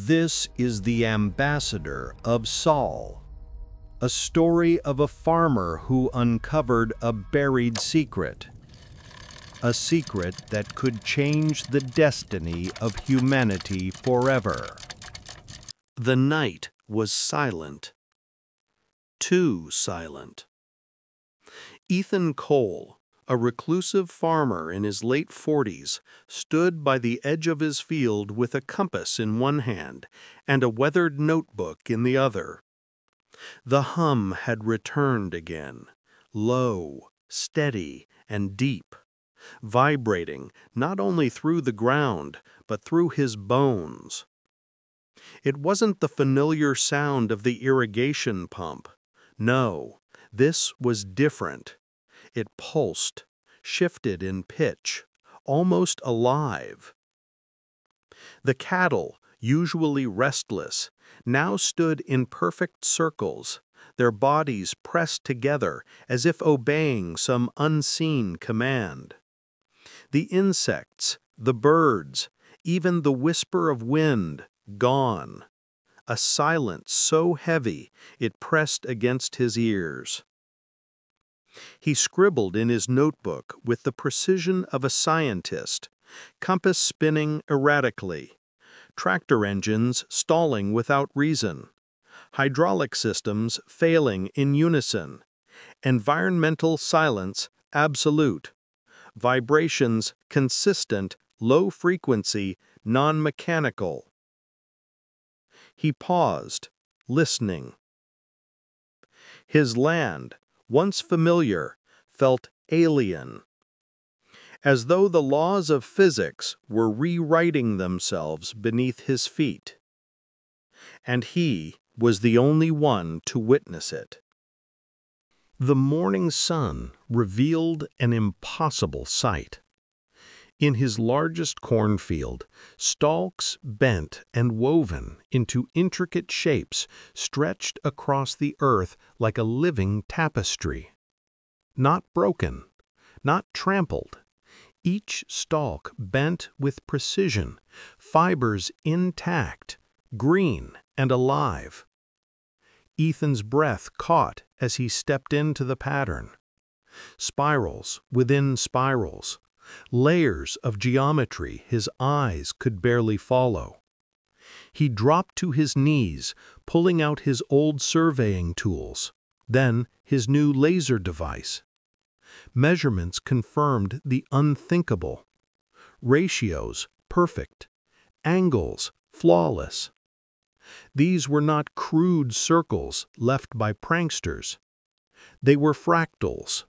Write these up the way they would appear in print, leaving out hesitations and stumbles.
This is the ambassador of Saul, a story of a farmer who uncovered a buried secret, a secret that could change the destiny of humanity forever. The night was silent, too silent. Ethan Cole, a reclusive farmer in his late 40s, stood by the edge of his field with a compass in one hand and a weathered notebook in the other. The hum had returned again, low, steady, and deep, vibrating not only through the ground, but through his bones. It wasn't the familiar sound of the irrigation pump. No, this was different. It pulsed, shifted in pitch, almost alive. The cattle, usually restless, now stood in perfect circles, their bodies pressed together as if obeying some unseen command. The insects, the birds, even the whisper of wind, gone. A silence so heavy it pressed against his ears. He scribbled in his notebook with the precision of a scientist, compass spinning erratically, tractor engines stalling without reason, hydraulic systems failing in unison, environmental silence absolute, vibrations consistent, low frequency, non-mechanical. He paused, listening. His land, once familiar, felt alien, as though the laws of physics were rewriting themselves beneath his feet. And he was the only one to witness it. The morning sun revealed an impossible sight. In his largest cornfield, stalks bent and woven into intricate shapes stretched across the earth like a living tapestry. Not broken, not trampled. Each stalk bent with precision, fibers intact, green and alive. Ethan's breath caught as he stepped into the pattern. Spirals within spirals, layers of geometry his eyes could barely follow. He dropped to his knees, pulling out his old surveying tools, then his new laser device. Measurements confirmed the unthinkable. Ratios perfect, angles flawless. These were not crude circles left by pranksters. They were fractals,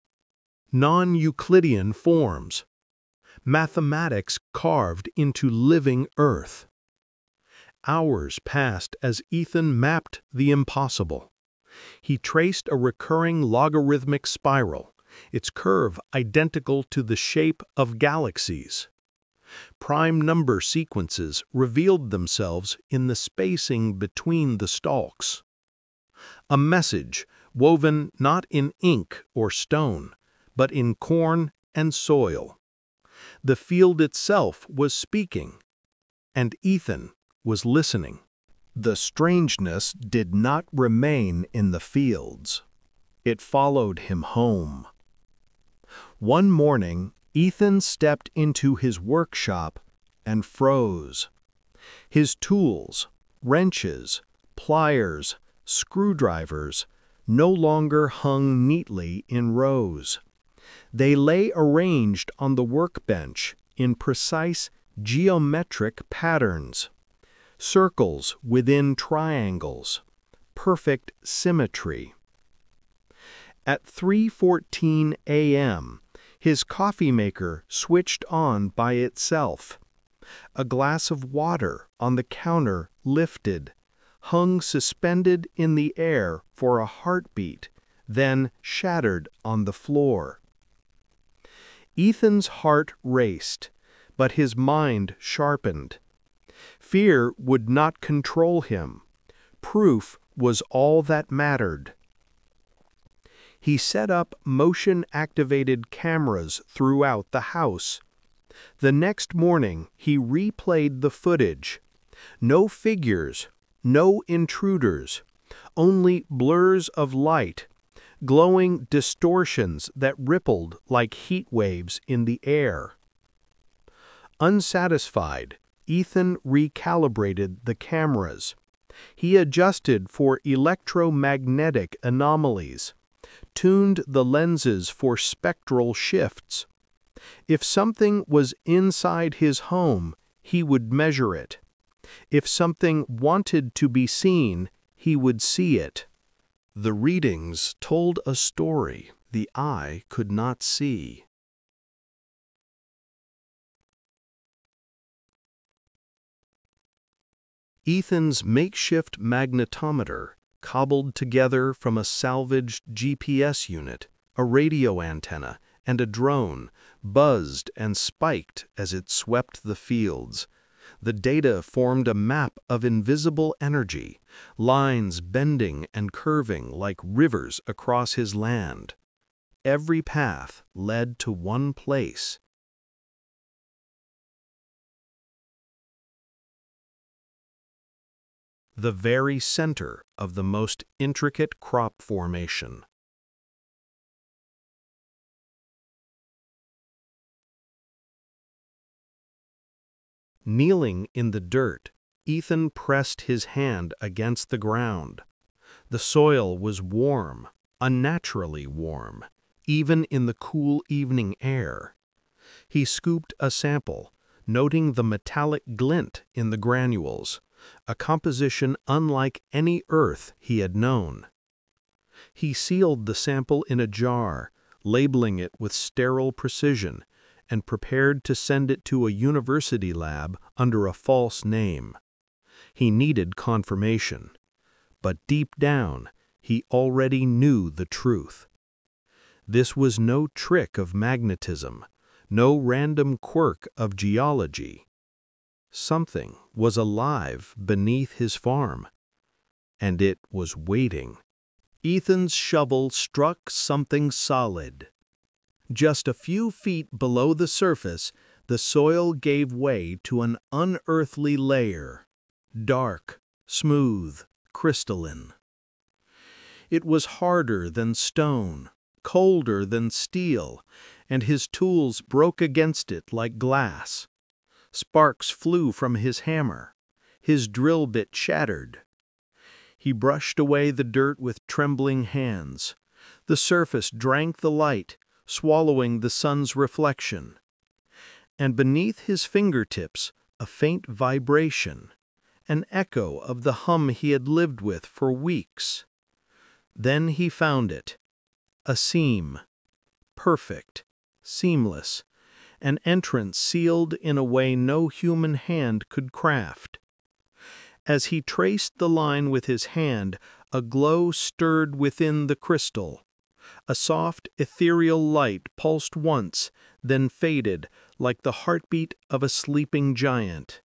non-Euclidean forms, mathematics carved into living earth. Hours passed as Ethan mapped the impossible. He traced a recurring logarithmic spiral, its curve identical to the shape of galaxies. Prime number sequences revealed themselves in the spacing between the stalks. A message woven not in ink or stone, but in corn and soil. The field itself was speaking, and Ethan was listening. The strangeness did not remain in the fields. It followed him home. One morning, Ethan stepped into his workshop and froze. His tools, wrenches, pliers, screwdrivers, no longer hung neatly in rows. They lay arranged on the workbench in precise geometric patterns. Circles within triangles, perfect symmetry. At 3:14 a.m., his coffee maker switched on by itself. A glass of water on the counter lifted, hung suspended in the air for a heartbeat, then shattered on the floor. Ethan's heart raced, but his mind sharpened. Fear would not control him. Proof was all that mattered. He set up motion-activated cameras throughout the house. The next morning, he replayed the footage. No figures, no intruders, only blurs of light, glowing distortions that rippled like heat waves in the air. Unsatisfied, Ethan recalibrated the cameras. He adjusted for electromagnetic anomalies, tuned the lenses for spectral shifts. If something was inside his home, he would measure it. If something wanted to be seen, he would see it. The readings told a story the eye could not see. Ethan's makeshift magnetometer, cobbled together from a salvaged GPS unit, a radio antenna, and a drone, buzzed and spiked as it swept the fields. The data formed a map of invisible energy, lines bending and curving like rivers across his land. Every path led to one place. The very center of the most intricate crop formation. Kneeling in the dirt, Ethan pressed his hand against the ground. The soil was warm, unnaturally warm, even in the cool evening air. He scooped a sample, noting the metallic glint in the granules, a composition unlike any earth he had known. He sealed the sample in a jar, labeling it with sterile precision, and prepared to send it to a university lab under a false name. He needed confirmation, but deep down, he already knew the truth. This was no trick of magnetism, no random quirk of geology. Something was alive beneath his farm, and it was waiting. Ethan's shovel struck something solid. Just a few feet below the surface, the soil gave way to an unearthly layer, dark, smooth, crystalline. It was harder than stone, colder than steel, and his tools broke against it like glass. Sparks flew from his hammer. His drill bit shattered. He brushed away the dirt with trembling hands. The surface drank the light, swallowing the sun's reflection. And beneath his fingertips, a faint vibration, an echo of the hum he had lived with for weeks. Then he found it, a seam, perfect, seamless, an entrance sealed in a way no human hand could craft. As he traced the line with his hand, a glow stirred within the crystal. A soft, ethereal light pulsed once, then faded like the heartbeat of a sleeping giant.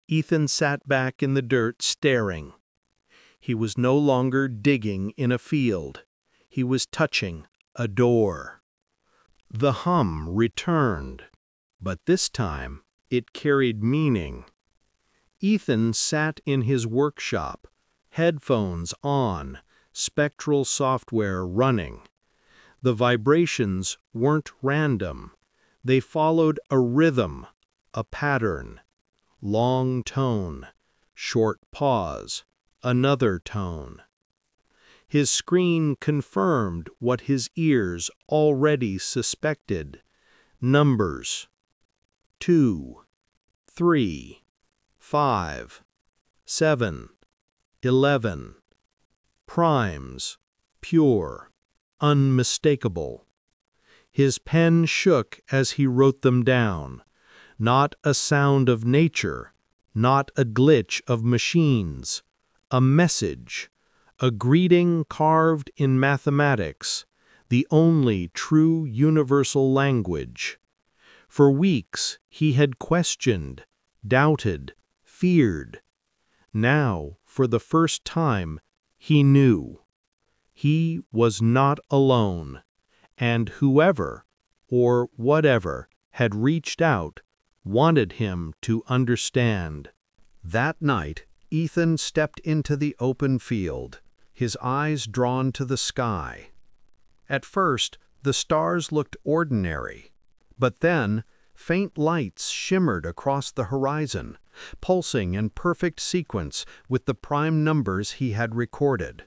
Ethan sat back in the dirt, staring. He was no longer digging in a field. He was touching a door. The hum returned, but this time it carried meaning. Ethan sat in his workshop, headphones on, spectral software running. The vibrations weren't random. They followed a rhythm, a pattern. Long tone, short pause, another tone. His screen confirmed what his ears already suspected. Numbers. 2, 3, 5, 7, 11. Primes, pure, unmistakable. His pen shook as he wrote them down. Not a sound of nature, not a glitch of machines. A message, a greeting carved in mathematics, the only true universal language. For weeks he had questioned, doubted, feared. Now, for the first time, he knew. He was not alone, and whoever, or whatever, had reached out, wanted him to understand. That night, Ethan stepped into the open field, his eyes drawn to the sky. At first, the stars looked ordinary, but then faint lights shimmered across the horizon, pulsing in perfect sequence with the prime numbers he had recorded.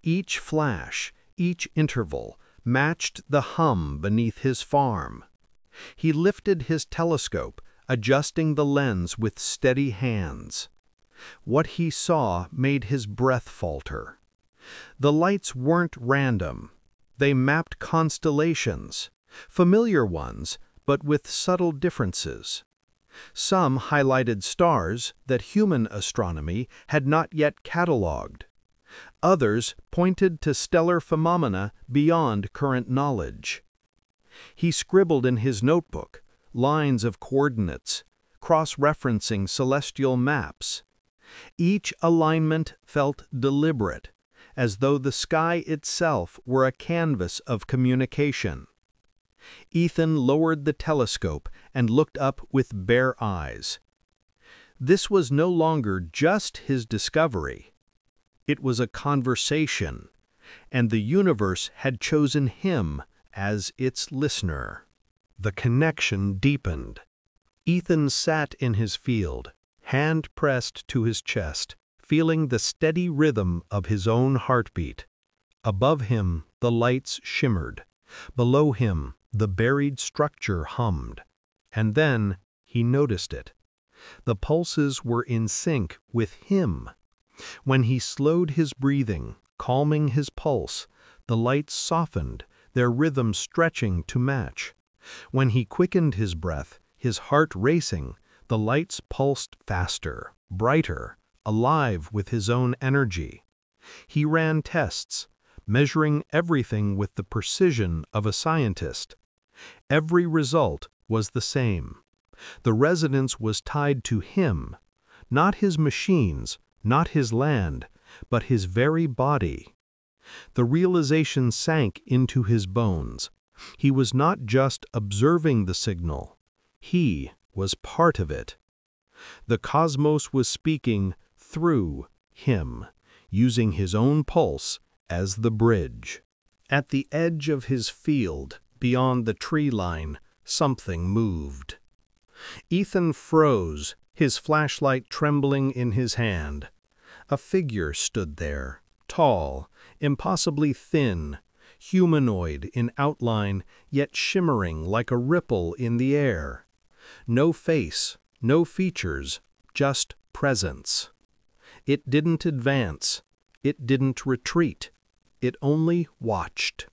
Each flash, each interval, matched the hum beneath his farm. He lifted his telescope, adjusting the lens with steady hands. What he saw made his breath falter. The lights weren't random. They mapped constellations, familiar ones, but with subtle differences. Some highlighted stars that human astronomy had not yet catalogued. Others pointed to stellar phenomena beyond current knowledge. He scribbled in his notebook lines of coordinates, cross-referencing celestial maps. Each alignment felt deliberate, as though the sky itself were a canvas of communication. Ethan lowered the telescope and looked up with bare eyes. This was no longer just his discovery. It was a conversation, and the universe had chosen him as its listener. The connection deepened. Ethan sat in his field, hand pressed to his chest, feeling the steady rhythm of his own heartbeat. Above him, the lights shimmered. Below him, the buried structure hummed. And then he noticed it. The pulses were in sync with him. When he slowed his breathing, calming his pulse, the lights softened, their rhythm stretching to match. When he quickened his breath, his heart racing, the lights pulsed faster, brighter, alive with his own energy. He ran tests, measuring everything with the precision of a scientist. Every result was the same. The resonance was tied to him, not his machines, not his land, but his very body. The realization sank into his bones. He was not just observing the signal. He was part of it. The cosmos was speaking through him, using his own pulse as the bridge. At the edge of his field, beyond the tree line, something moved. Ethan froze, his flashlight trembling in his hand. A figure stood there, tall, impossibly thin, humanoid in outline, yet shimmering like a ripple in the air. No face, no features, just presence. It didn't advance. It didn't retreat. It only watched.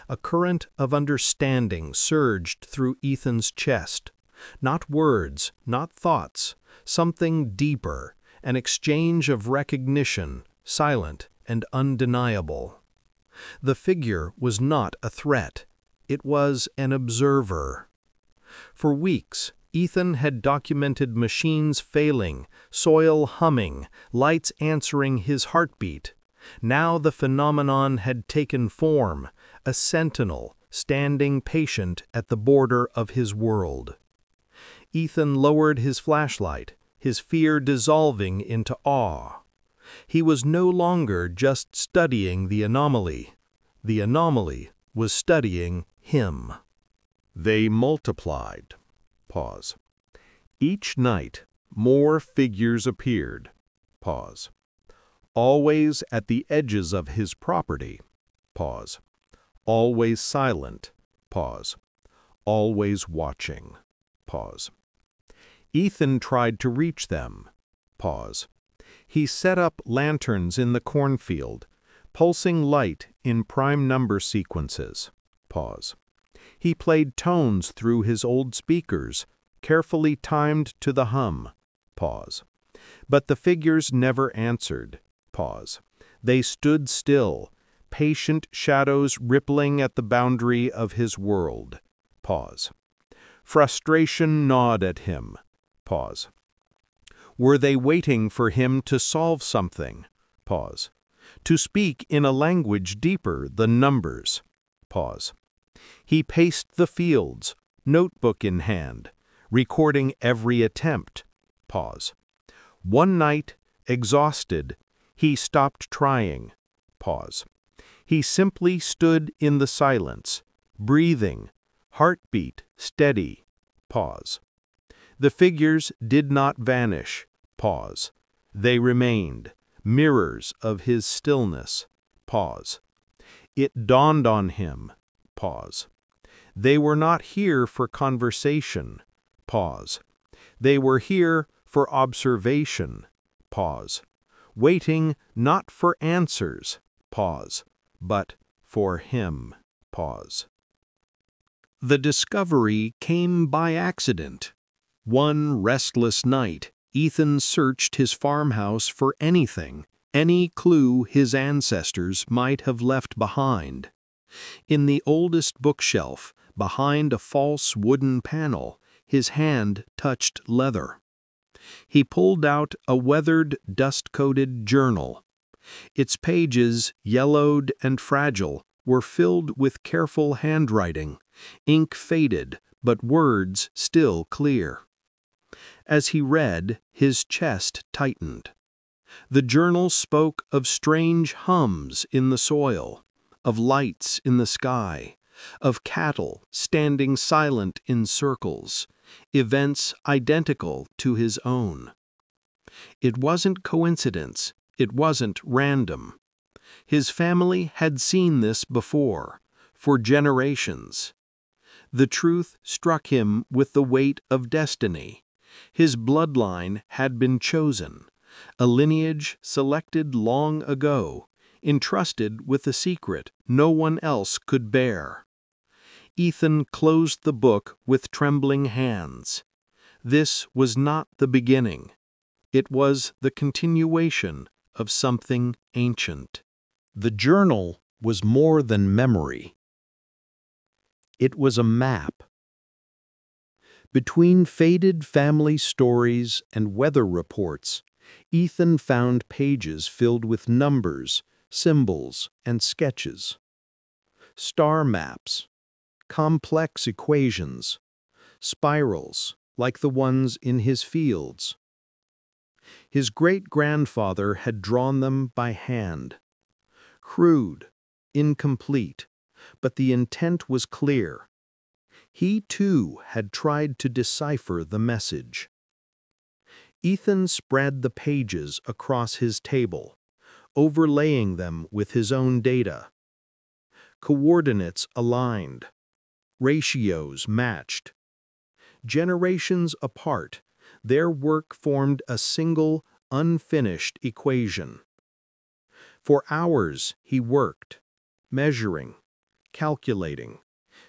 A current of understanding surged through Ethan's chest. Not words, not thoughts, something deeper, an exchange of recognition, silent and undeniable. The figure was not a threat. It was an observer. For weeks, Ethan had documented machines failing, soil humming, lights answering his heartbeat. Now the phenomenon had taken form, a sentinel standing patient at the border of his world. Ethan lowered his flashlight, his fear dissolving into awe. He was no longer just studying the anomaly. The anomaly was studying him. They multiplied. Pause. Each night, more figures appeared. Pause. Always at the edges of his property. Pause. Always silent. Pause. Always watching. Pause. Ethan tried to reach them. Pause. He set up lanterns in the cornfield, pulsing light in prime number sequences. Pause. He played tones through his old speakers, carefully timed to the hum. Pause. But the figures never answered. Pause. They stood still, patient shadows rippling at the boundary of his world. Pause. Frustration gnawed at him. Pause. Were they waiting for him to solve something? Pause. To speak in a language deeper than numbers? Pause. He paced the fields, notebook in hand, recording every attempt. Pause. One night, exhausted, he stopped trying. Pause. He simply stood in the silence, breathing, heartbeat steady. Pause. The figures did not vanish. Pause. They remained, mirrors of his stillness. Pause. It dawned on him. Pause. They were not here for conversation. Pause. They were here for observation. Pause. Waiting not for answers. Pause. But for him. Pause. The discovery came by accident. One restless night, Ethan searched his farmhouse for anything, any clue his ancestors might have left behind. In the oldest bookshelf, behind a false wooden panel, his hand touched leather. He pulled out a weathered, dust-coated journal. Its pages, yellowed and fragile, were filled with careful handwriting, ink faded, but words still clear. As he read, his chest tightened. The journal spoke of strange hums in the soil, of lights in the sky, of cattle standing silent in circles, events identical to his own. It wasn't coincidence, it wasn't random. His family had seen this before, for generations. The truth struck him with the weight of destiny. His bloodline had been chosen, a lineage selected long ago, entrusted with a secret no one else could bear. Ethan closed the book with trembling hands. This was not the beginning. It was the continuation of something ancient. The journal was more than memory. It was a map. Between faded family stories and weather reports, Ethan found pages filled with numbers, symbols, and sketches. Star maps, complex equations, spirals like the ones in his fields. His great-grandfather had drawn them by hand. Crude, incomplete, but the intent was clear. He, too, had tried to decipher the message. Ethan spread the pages across his table, overlaying them with his own data. Coordinates aligned. Ratios matched. Generations apart, their work formed a single, unfinished equation. For hours he worked, measuring, calculating,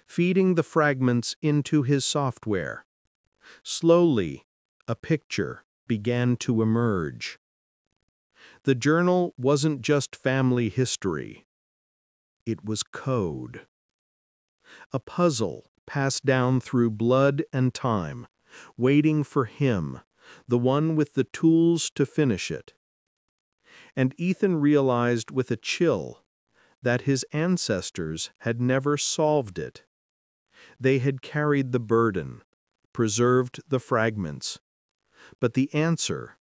feeding the fragments into his software. Slowly, a picture began to emerge. The journal wasn't just family history. It was code. A puzzle passed down through blood and time, waiting for him, the one with the tools to finish it. And Ethan realized with a chill that his ancestors had never solved it. They had carried the burden, preserved the fragments, but the answer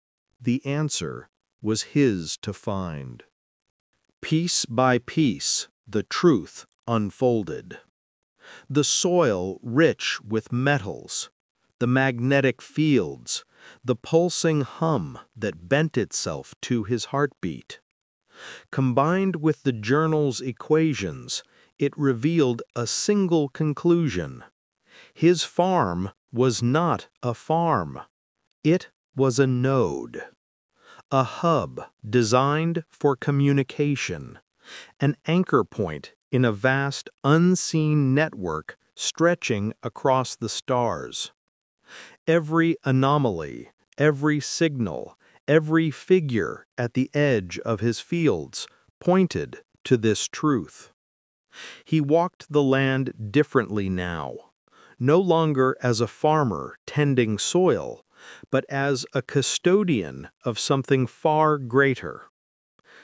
was his to find. Piece by piece, the truth unfolded. The soil rich with metals, the magnetic fields, the pulsing hum that bent itself to his heartbeat. Combined with the journal's equations, it revealed a single conclusion. His farm was not a farm. It was a node, a hub designed for communication, an anchor point in a vast, unseen network stretching across the stars. Every anomaly, every signal, every figure at the edge of his fields pointed to this truth. He walked the land differently now, no longer as a farmer tending soil, but as a custodian of something far greater.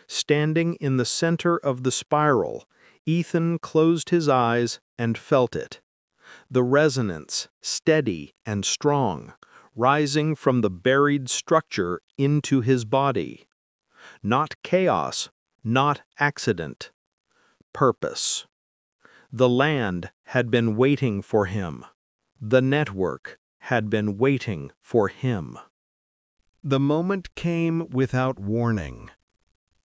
Standing in the center of the spiral, Ethan closed his eyes and felt it. The resonance, steady and strong, rising from the buried structure into his body. Not chaos, not accident. Purpose. The land had been waiting for him. The network had been waiting for him. The moment came without warning.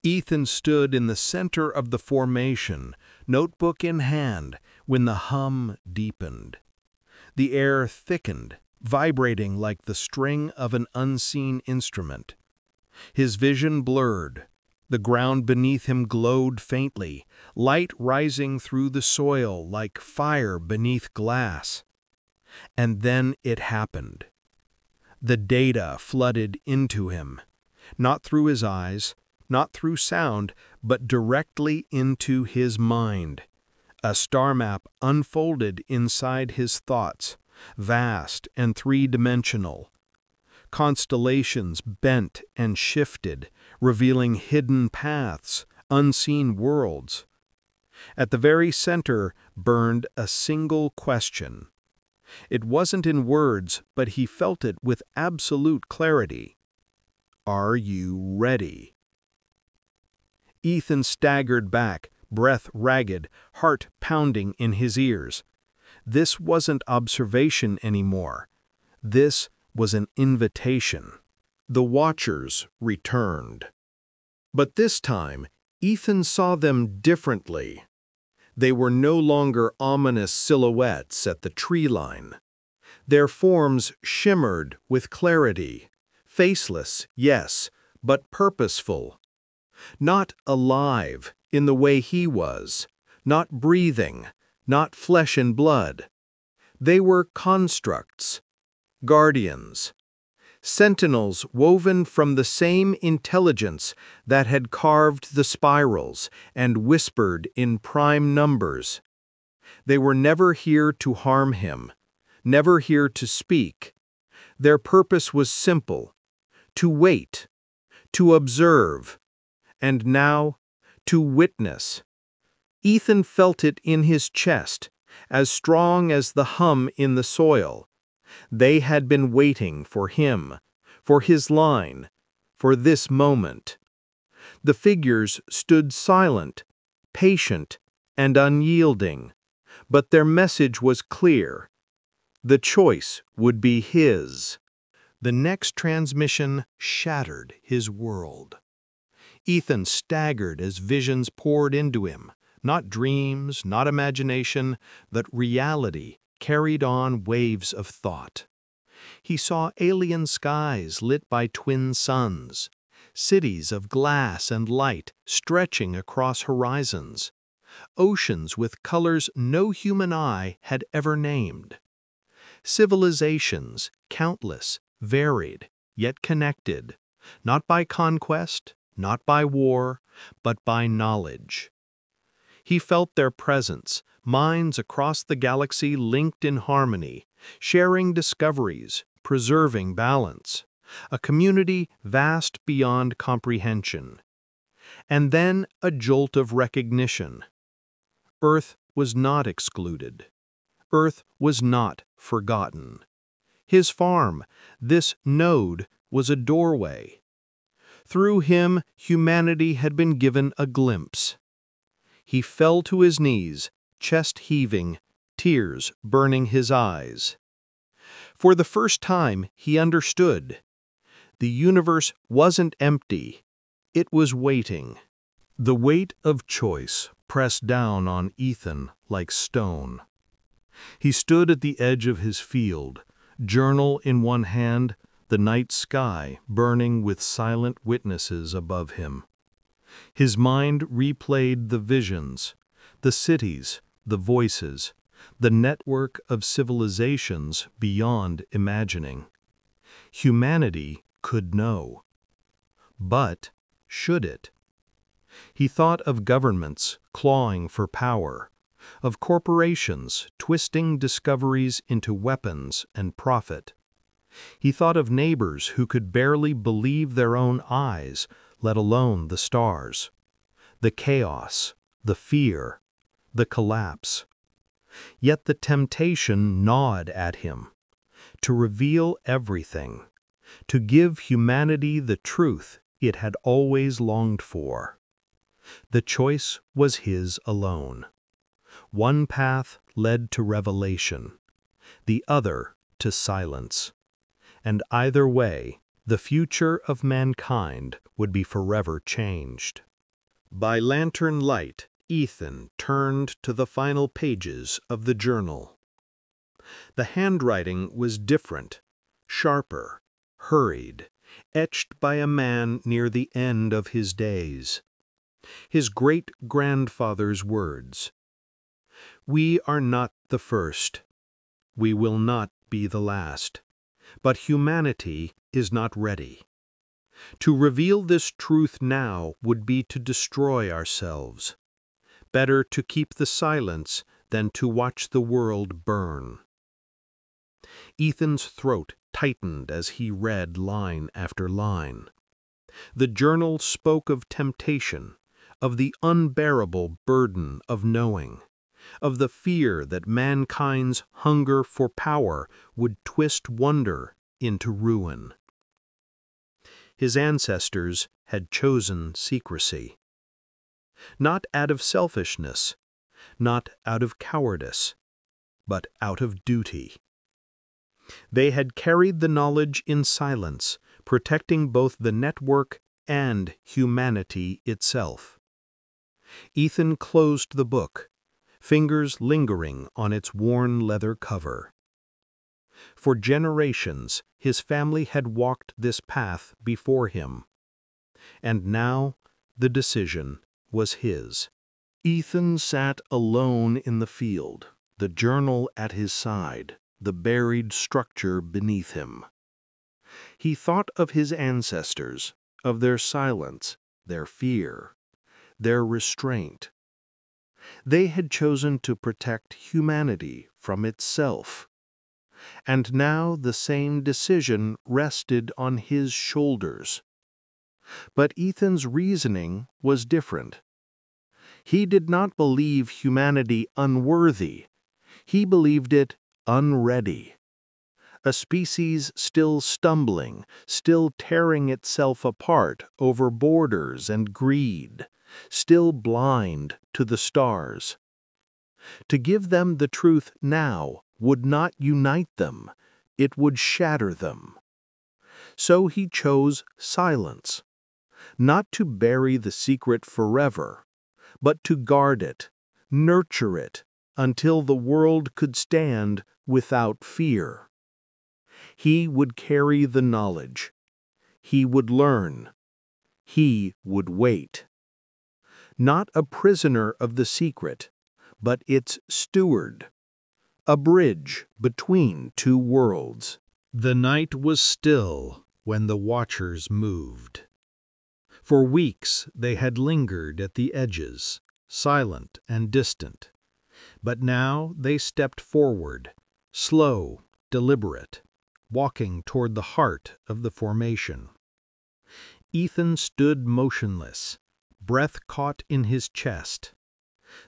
Ethan stood in the center of the formation, notebook in hand, when the hum deepened. The air thickened, vibrating like the string of an unseen instrument. His vision blurred. The ground beneath him glowed faintly, light rising through the soil like fire beneath glass. And then it happened. The data flooded into him, not through his eyes, not through sound, but directly into his mind. A star map unfolded inside his thoughts, vast and three-dimensional. Constellations bent and shifted, revealing hidden paths, unseen worlds. At the very center burned a single question. It wasn't in words, but he felt it with absolute clarity. Are you ready? Ethan staggered back, breath ragged, heart pounding in his ears. This wasn't observation anymore. This was an invitation. The Watchers returned. But this time, Ethan saw them differently. They were no longer ominous silhouettes at the tree line. Their forms shimmered with clarity, faceless, yes, but purposeful. Not alive in the way he was, not breathing, not flesh and blood. They were constructs, guardians, sentinels woven from the same intelligence that had carved the spirals and whispered in prime numbers. They were never here to harm him, never here to speak. Their purpose was simple: to wait, to observe, and now to witness. Ethan felt it in his chest, as strong as the hum in the soil. They had been waiting for him, for his line, for this moment. The figures stood silent, patient, and unyielding, but their message was clear. The choice would be his. The next transmission shattered his world. Ethan staggered as visions poured into him, not dreams, not imagination, but reality carried on waves of thought. He saw alien skies lit by twin suns, cities of glass and light stretching across horizons, oceans with colors no human eye had ever named. Civilizations, countless, varied, yet connected, not by conquest, not by war, but by knowledge. He felt their presence, minds across the galaxy linked in harmony, sharing discoveries, preserving balance, a community vast beyond comprehension. And then a jolt of recognition. Earth was not excluded. Earth was not forgotten. His farm, this node, was a doorway. Through him, humanity had been given a glimpse. He fell to his knees, chest heaving, tears burning his eyes. For the first time, he understood. The universe wasn't empty. It was waiting. The weight of choice pressed down on Ethan like stone. He stood at the edge of his field, journal in one hand, the night sky burning with silent witnesses above him. His mind replayed the visions, the cities, the voices, the network of civilizations beyond imagining. Humanity could know. But should it? He thought of governments clawing for power, of corporations twisting discoveries into weapons and profit. He thought of neighbors who could barely believe their own eyes, let alone the stars. The chaos, the fear, the collapse. Yet the temptation gnawed at him. to reveal everything, to give humanity the truth it had always longed for. The choice was his alone. One path led to revelation, the other to silence. And either way, the future of mankind would be forever changed. By lantern light, Ethan turned to the final pages of the journal. The handwriting was different, sharper, hurried, etched by a man near the end of his days. His great-grandfather's words, "We are not the first. We will not be the last. But humanity is not ready. To reveal this truth now would be to destroy ourselves. Better to keep the silence than to watch the world burn." Ethan's throat tightened as he read line after line. The journal spoke of temptation, of the unbearable burden of knowing, of the fear that mankind's hunger for power would twist wonder into ruin. His ancestors had chosen secrecy. Not out of selfishness, not out of cowardice, but out of duty. They had carried the knowledge in silence, protecting both the network and humanity itself. Ethan closed the book, fingers lingering on its worn leather cover. For generations, his family had walked this path before him. And now the decision was his. Ethan sat alone in the field, the journal at his side, the buried structure beneath him. He thought of his ancestors, of their silence, their fear, their restraint. They had chosen to protect humanity from itself. And now the same decision rested on his shoulders. But Ethan's reasoning was different. He did not believe humanity unworthy. He believed it unready. A species still stumbling, still tearing itself apart over borders and greed, still blind to the stars. To give them the truth now would not unite them, it would shatter them. So he chose silence, not to bury the secret forever, but to guard it, nurture it, until the world could stand without fear. He would carry the knowledge. He would learn. He would wait. Not a prisoner of the secret, but its steward, a bridge between two worlds. The night was still when the watchers moved. For weeks they had lingered at the edges, silent and distant. But now they stepped forward, slow, deliberate, walking toward the heart of the formation. Ethan stood motionless, breath caught in his chest.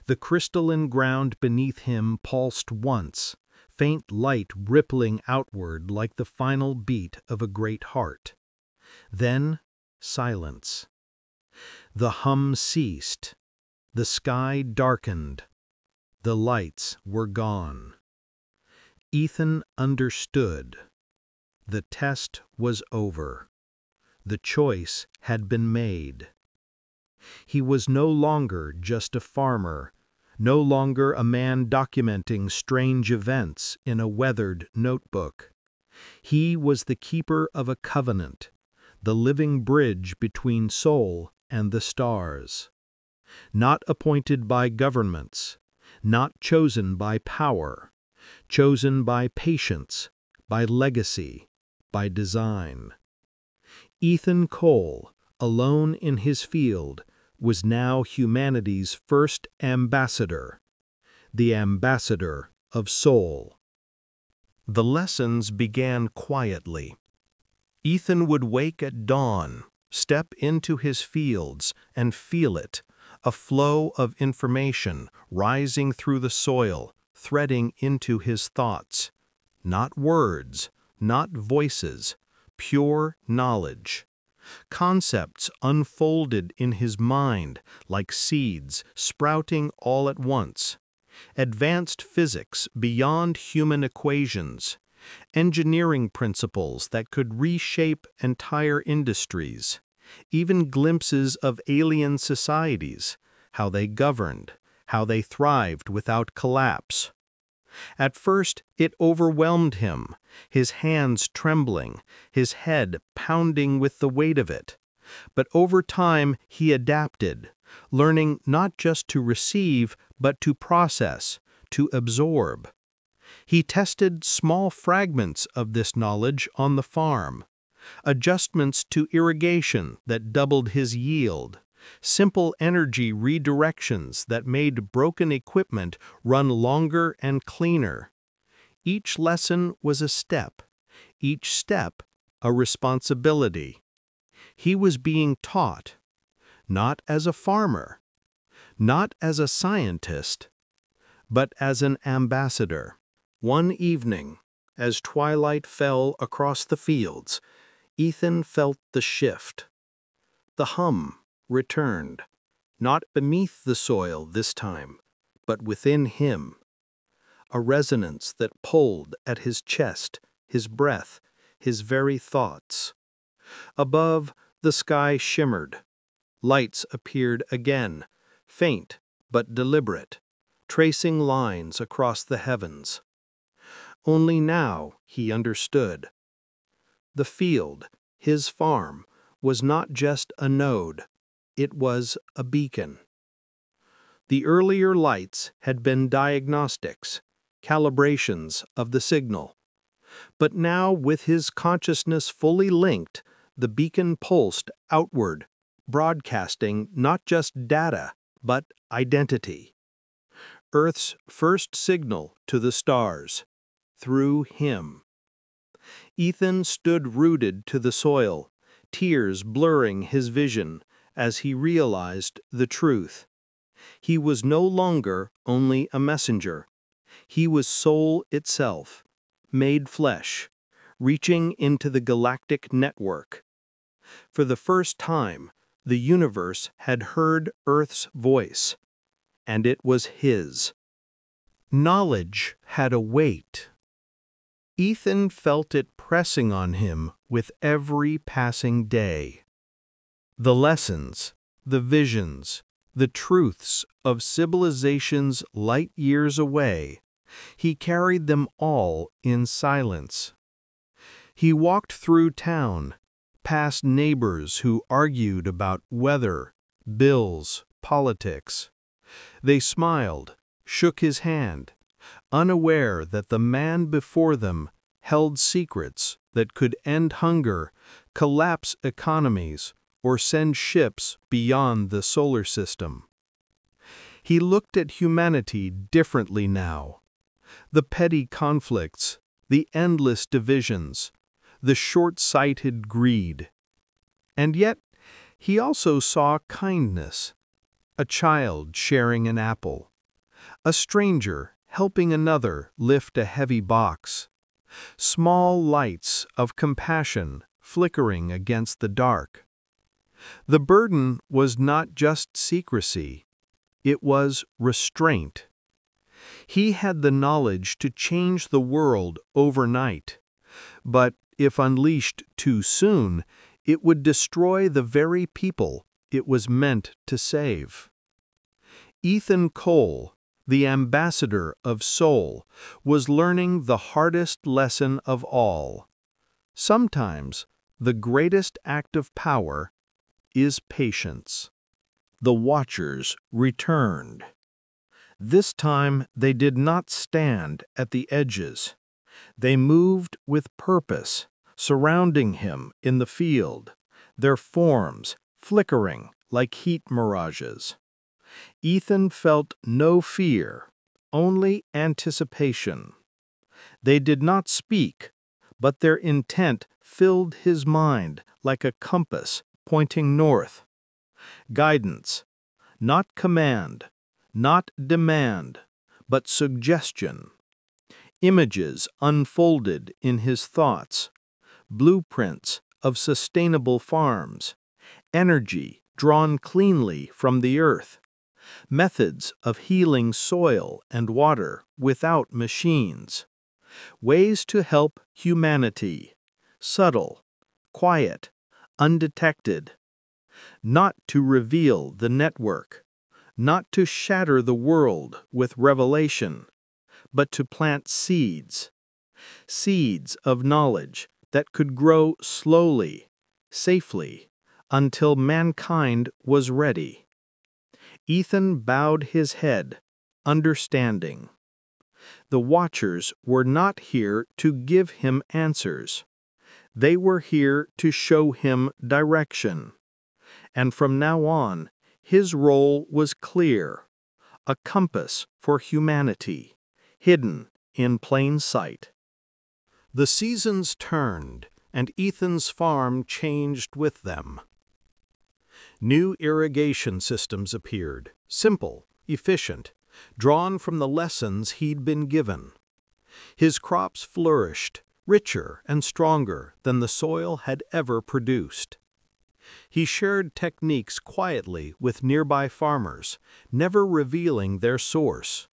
The crystalline ground beneath him pulsed once, faint light rippling outward like the final beat of a great heart. Then silence. The hum ceased. The sky darkened. The lights were gone. Ethan understood. The test was over. The choice had been made. He was no longer just a farmer, no longer a man documenting strange events in a weathered notebook. He was the keeper of a covenant, the living bridge between soul and the stars. Not appointed by governments, not chosen by power, chosen by patience, by legacy, by design. Ethan Cole, alone in his field, was now humanity's first ambassador, the ambassador of soul. The lessons began quietly. Ethan would wake at dawn, step into his fields, and feel it, a flow of information rising through the soil, threading into his thoughts. Not words, not voices, pure knowledge. Concepts unfolded in his mind like seeds sprouting all at once. Advanced physics beyond human equations, engineering principles that could reshape entire industries, even glimpses of alien societies, how they governed, how they thrived without collapse. At first, it overwhelmed him, his hands trembling, his head pounding with the weight of it. But over time, he adapted, learning not just to receive, but to process, to absorb. He tested small fragments of this knowledge on the farm, adjustments to irrigation that doubled his yield, simple energy redirections that made broken equipment run longer and cleaner. Each lesson was a step, each step a responsibility. He was being taught, not as a farmer, not as a scientist, but as an ambassador. One evening, as twilight fell across the fields, Ethan felt the shift. The hum returned, not beneath the soil this time, but within him. A resonance that pulled at his chest, his breath, his very thoughts. Above, the sky shimmered. Lights appeared again, faint but deliberate, tracing lines across the heavens. Only now he understood. The field, his farm, was not just a node, it was a beacon. The earlier lights had been diagnostics, calibrations of the signal. But now, with his consciousness fully linked, the beacon pulsed outward, broadcasting not just data, but identity. Earth's first signal to the stars, through him. Ethan stood rooted to the soil, tears blurring his vision as he realized the truth. He was no longer only a messenger. He was soul itself, made flesh, reaching into the galactic network. For the first time, the universe had heard Earth's voice, and it was his. Knowledge had a weight. Ethan felt it pressing on him with every passing day. The lessons, the visions, the truths of civilizations light years away, he carried them all in silence. He walked through town, past neighbors who argued about weather, bills, politics. They smiled, shook his hand, unaware that the man before them held secrets that could end hunger, collapse economies, or send ships beyond the solar system. He looked at humanity differently now. The petty conflicts, the endless divisions, the short-sighted greed. And yet, he also saw kindness, a child sharing an apple, a stranger helping another lift a heavy box, small lights of compassion flickering against the dark. The burden was not just secrecy, it was restraint. He had the knowledge to change the world overnight, but if unleashed too soon, it would destroy the very people it was meant to save. Ethan Cole, the ambassador of soul, was learning the hardest lesson of all. Sometimes the greatest act of power is patience. The Watchers returned. This time they did not stand at the edges. They moved with purpose, surrounding him in the field, their forms flickering like heat mirages. Ethan felt no fear, only anticipation. They did not speak, but their intent filled his mind like a compass pointing north. Guidance, not command, not demand, but suggestion. Images unfolded in his thoughts, blueprints of sustainable farms, energy drawn cleanly from the earth, methods of healing soil and water without machines, ways to help humanity, subtle, quiet, undetected, not to reveal the network, not to shatter the world with revelation, but to plant seeds, seeds of knowledge that could grow slowly, safely, until mankind was ready. Ethan bowed his head, understanding. The Watchers were not here to give him answers. They were here to show him direction. And from now on, his role was clear, a compass for humanity, hidden in plain sight. The seasons turned, and Ethan's farm changed with them. New irrigation systems appeared, simple, efficient, drawn from the lessons he'd been given. His crops flourished, richer and stronger than the soil had ever produced. He shared techniques quietly with nearby farmers, never revealing their source.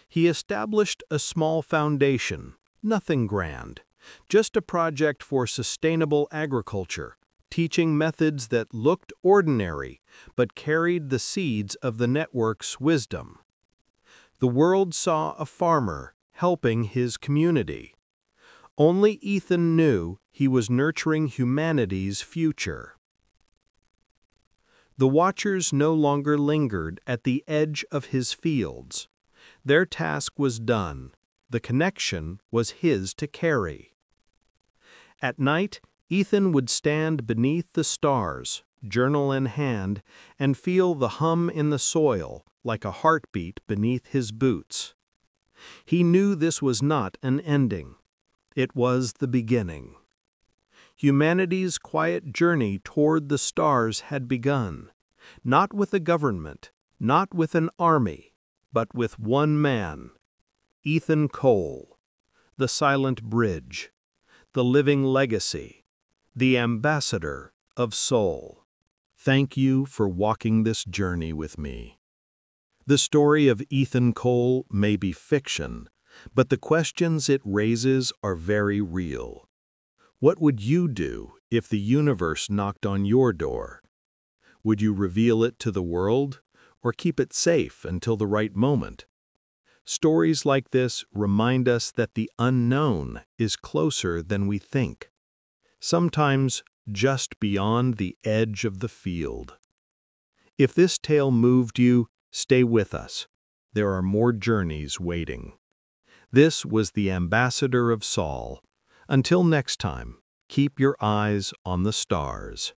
He established a small foundation, nothing grand, just a project for sustainable agriculture, teaching methods that looked ordinary but carried the seeds of the network's wisdom. The world saw a farmer helping his community. Only Ethan knew he was nurturing humanity's future. The Watchers no longer lingered at the edge of his fields. Their task was done. The connection was his to carry. At night, Ethan would stand beneath the stars, journal in hand, and feel the hum in the soil like a heartbeat beneath his boots. He knew this was not an ending. It was the beginning. Humanity's quiet journey toward the stars had begun, not with a government, not with an army, but with one man, Ethan Cole, the silent bridge, the living legacy, the ambassador of soul. Thank you for walking this journey with me. The story of Ethan Cole may be fiction, but the questions it raises are very real. What would you do if the universe knocked on your door? Would you reveal it to the world, or keep it safe until the right moment? Stories like this remind us that the unknown is closer than we think, sometimes just beyond the edge of the field. If this tale moved you, stay with us. There are more journeys waiting. This was the Ambassador of Saul. Until next time, keep your eyes on the stars.